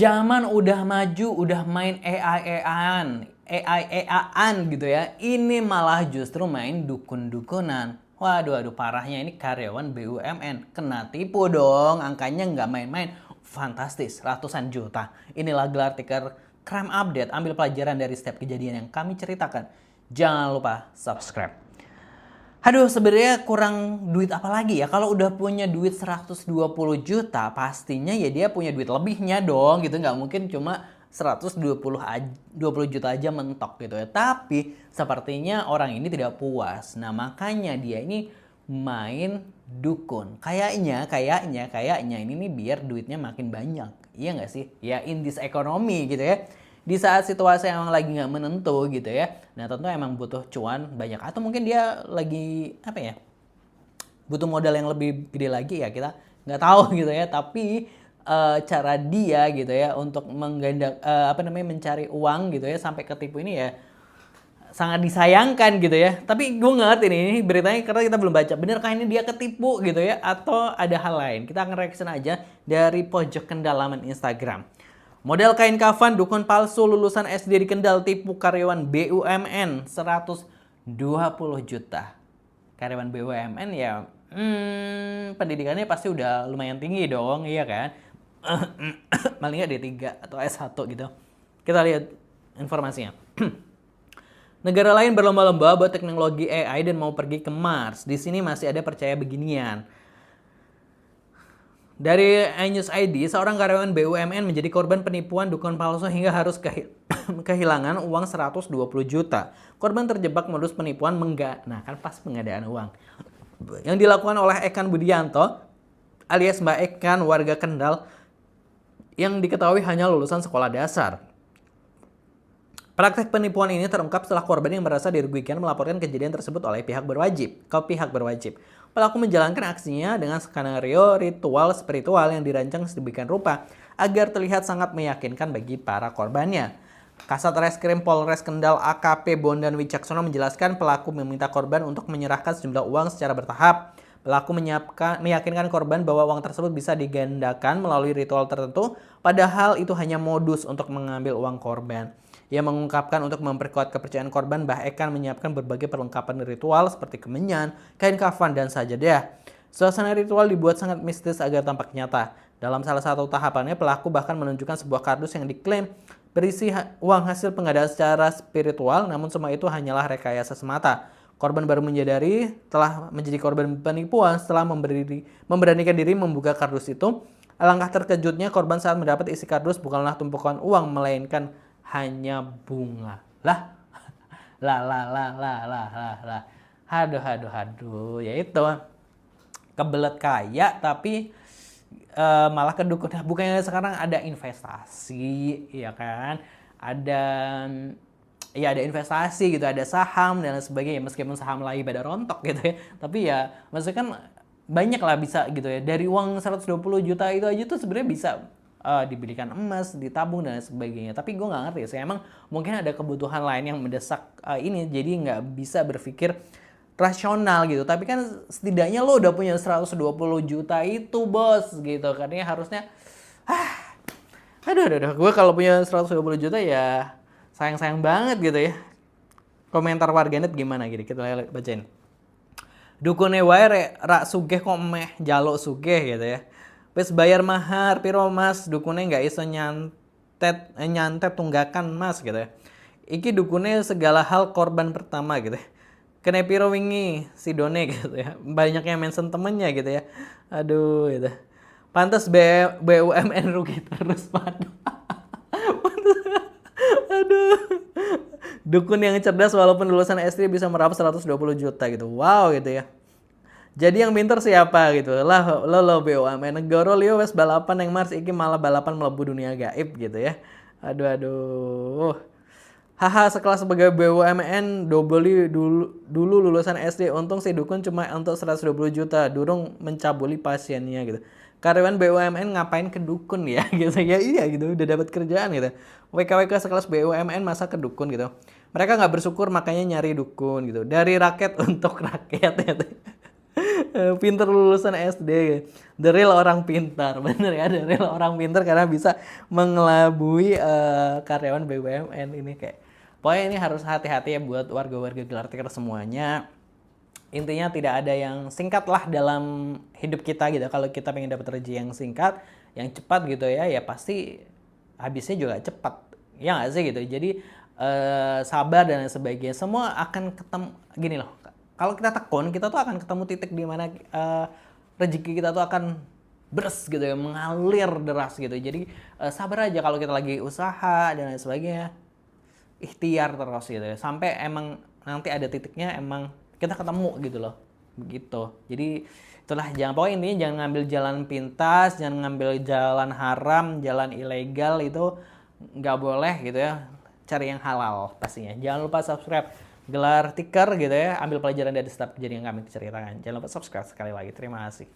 Zaman udah maju, udah main AI-an gitu ya. Ini malah justru main dukun-dukunan. Waduh, parahnya ini karyawan BUMN. Kena tipu dong, angkanya nggak main-main. Fantastis, ratusan juta. Inilah gelar tikar Crime Update. Ambil pelajaran dari setiap kejadian yang kami ceritakan. Jangan lupa subscribe. Aduh, sebenarnya kurang duit apa lagi ya? Kalau udah punya duit 120 juta, pastinya ya dia punya duit lebihnya dong gitu. Nggak mungkin cuma 20 juta aja mentok gitu ya. Tapi sepertinya orang ini tidak puas. Nah, makanya dia ini main dukun. Kayaknya ini nih biar duitnya makin banyak. Iya nggak sih? Ya in this economy gitu ya. Di saat situasi emang lagi nggak menentu gitu ya. Nah, tentu emang butuh cuan banyak. Atau mungkin dia lagi apa ya, butuh modal yang lebih gede lagi ya, kita nggak tahu gitu ya. Tapi cara dia gitu ya untuk mencari uang gitu ya sampai ketipu ini ya sangat disayangkan gitu ya. Tapi gue nggak ngerti ini beritanya karena kita belum baca. Benerkah ini dia ketipu gitu ya atau ada hal lain? Kita akan reaction aja dari pojok kedalaman Instagram. Model kain kafan dukun palsu lulusan SD di Kendal tipu karyawan BUMN 120 juta. Karyawan BUMN ya pendidikannya pasti udah lumayan tinggi dong, iya kan? Paling nggak D3 atau S1 gitu. Kita lihat informasinya. Negara lain berlomba-lomba buat teknologi AI dan mau pergi ke Mars. Di sini masih ada percaya beginian. Dari iNews ID, seorang karyawan BUMN menjadi korban penipuan dukun palsu hingga harus kehilangan uang 120 juta. Korban terjebak modus penipuan kan pas pengadaan uang. Yang dilakukan oleh Ekan Budianto alias Mbak Ekan warga Kendal yang diketahui hanya lulusan sekolah dasar. Praktek penipuan ini terungkap setelah korban yang merasa dirugikan melaporkan kejadian tersebut oleh pihak berwajib. Pelaku menjalankan aksinya dengan skenario ritual spiritual yang dirancang sedemikian rupa agar terlihat sangat meyakinkan bagi para korbannya. Kasat Reskrim Polres Kendal AKP Bondan Wicaksono menjelaskan pelaku meminta korban untuk menyerahkan sejumlah uang secara bertahap. Pelaku meyakinkan korban bahwa uang tersebut bisa digandakan melalui ritual tertentu, padahal itu hanya modus untuk mengambil uang korban. Ia mengungkapkan untuk memperkuat kepercayaan korban, Mbah Ekan menyiapkan berbagai perlengkapan ritual seperti kemenyan, kain kafan, dan sajadah. Suasana ritual dibuat sangat mistis agar tampak nyata. Dalam salah satu tahapannya, pelaku bahkan menunjukkan sebuah kardus yang diklaim berisi uang hasil pengadaan secara spiritual, namun semua itu hanyalah rekayasa semata. Korban baru menyadari telah menjadi korban penipuan setelah memberanikan diri membuka kardus itu. Alangkah terkejutnya korban saat mendapat isi kardus bukanlah tumpukan uang, melainkan hanya bunga. Aduh. Ya itu. Kebelet kaya tapi malah kedukun. Bukannya sekarang ada investasi, ya kan? Ada investasi gitu, ada saham dan sebagainya. Meskipun saham lagi pada rontok gitu ya. Tapi ya maksudnya kan banyak lah bisa gitu ya. Dari uang 120 juta itu aja tuh sebenarnya bisa dibelikan emas, ditabung dan sebagainya. Tapi gue nggak ngerti sih, emang mungkin ada kebutuhan lain yang mendesak ini, jadi nggak bisa berpikir rasional gitu. Tapi kan setidaknya lo udah punya 120 juta itu bos gitu, karena harusnya aduh, gue kalau punya 120 juta ya sayang banget gitu ya. Komentar warganet gimana gitu, kita bacain. Dukune wae rak sugih kok meh jaluk sugih gitu ya. Wis bayar mahar piro mas, dukune nggak iso nyantet tunggakan mas gitu ya. Iki dukune segala hal korban pertama gitu ya. Kene piro wingi si Done gitu ya. Banyak yang mention temennya gitu ya. Aduh gitu. Pantes BUMN rugi terus padu. Aduh. Dukun yang cerdas walaupun lulusan SD bisa merap 120 juta gitu. Wow gitu ya. Jadi yang pinter siapa gitu lah lo BUMN negara liyo wes balapan yang Mars iki malah balapan melebu dunia gaib gitu ya. Aduh. Haha, sekelas sebagai BUMN dobeli dulu lulusan SD, untung si dukun cuma untuk 120 juta durung mencabuli pasiennya gitu. Karyawan BUMN ngapain ke dukun ya gitu ya, iya gitu udah dapat kerjaan gitu. WKWK sekelas BUMN masa ke dukun gitu. Mereka nggak bersyukur makanya nyari dukun gitu. Dari rakyat untuk rakyat gitu. Pinter lulusan SD. The real orang pintar. Bener ya, the real orang pintar karena bisa mengelabui karyawan BUMN ini kayak. Pokoknya ini harus hati-hati ya buat warga-warga gelar tikar semuanya. Intinya tidak ada yang singkat lah dalam hidup kita gitu. Kalau kita pengen dapat rezeki yang singkat, yang cepat gitu ya, ya pasti habisnya juga cepat. Ya nggak sih gitu. Jadi sabar dan lain sebagainya. Semua akan ketemu gini loh. Kalau kita tekun, kita tuh akan ketemu titik di mana rezeki kita tuh akan beres gitu ya, mengalir deras gitu. Jadi sabar aja kalau kita lagi usaha dan lain sebagainya. Ikhtiar terus gitu ya. Sampai emang nanti ada titiknya emang kita ketemu gitu loh. Begitu. Jadi itulah, jangan, pokoknya intinya jangan ngambil jalan pintas, jangan ngambil jalan haram, jalan ilegal, itu nggak boleh gitu ya. Cari yang halal pastinya. Jangan lupa subscribe Gelar Tikar gitu ya. Ambil pelajaran dari setiap kejadian yang kami ceritakan. Jangan lupa subscribe sekali lagi. Terima kasih.